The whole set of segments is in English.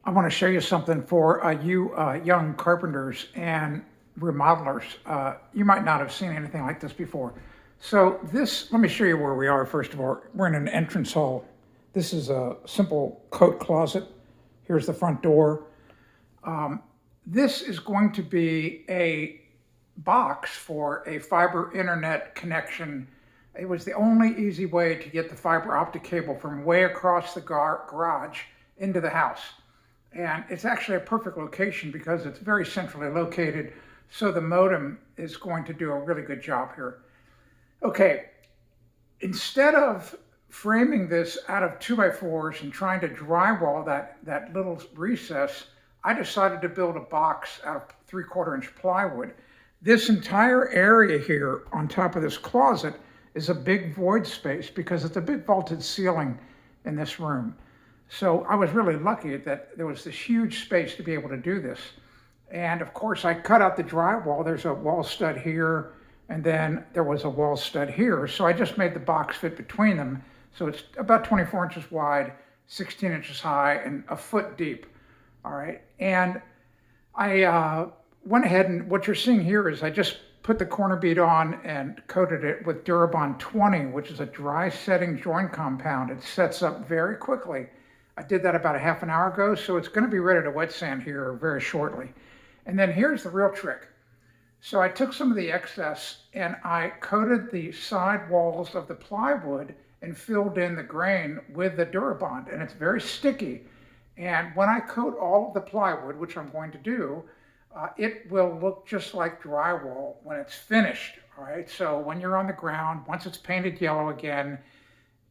I want to show you something for you young carpenters and remodelers. You might not have seen anything like this before. So this, let me show you where we are first of all. We're in an entrance hall. This is a simple coat closet. Here's the front door. This is going to be a box for a fiber internet connection. It was the only easy way to get the fiber optic cable from way across the garage into the house. And it's actually a perfect location because it's very centrally located, so the modem is going to do a really good job here. Okay, instead of framing this out of 2x4s and trying to drywall that little recess, I decided to build a box out of 3/4 inch plywood. This entire area here on top of this closet is a big void space because it's a big vaulted ceiling in this room. So I was really lucky that there was this huge space to be able to do this. And of course I cut out the drywall. There's a wall stud here, and then there was a wall stud here. So I just made the box fit between them. So it's about 24 inches wide, 16 inches high, and a foot deep. All right. And I went ahead, and what you're seeing here is I just put the corner bead on and coated it with Durabond 20, which is a dry setting joint compound. It sets up very quickly. I did that about a half an hour ago, so it's going to be ready to wet sand here very shortly. And then here's the real trick. So I took some of the excess and I coated the side walls of the plywood and filled in the grain with the Durabond, and it's very sticky. And when I coat all of the plywood, which I'm going to do, it will look just like drywall when it's finished. All right, so when you're on the ground, once it's painted yellow again,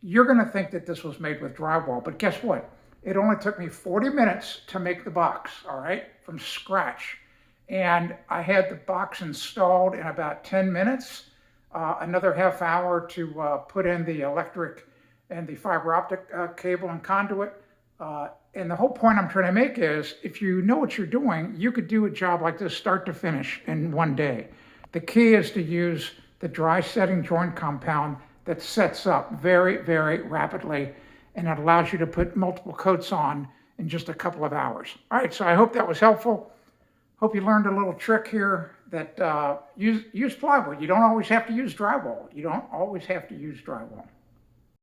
you're going to think that this was made with drywall, but guess what? It only took me 40 minutes to make the box, all right, from scratch. And I had the box installed in about 10 minutes, another half hour to put in the electric and the fiber optic cable and conduit. And the whole point I'm trying to make is, if you know what you're doing, you could do a job like this start to finish in one day. The key is to use the dry setting joint compound that sets up very, very rapidly, and it allows you to put multiple coats on in just a couple of hours. All right, so I hope that was helpful. Hope you learned a little trick here that use plywood. You don't always have to use drywall. You don't always have to use drywall.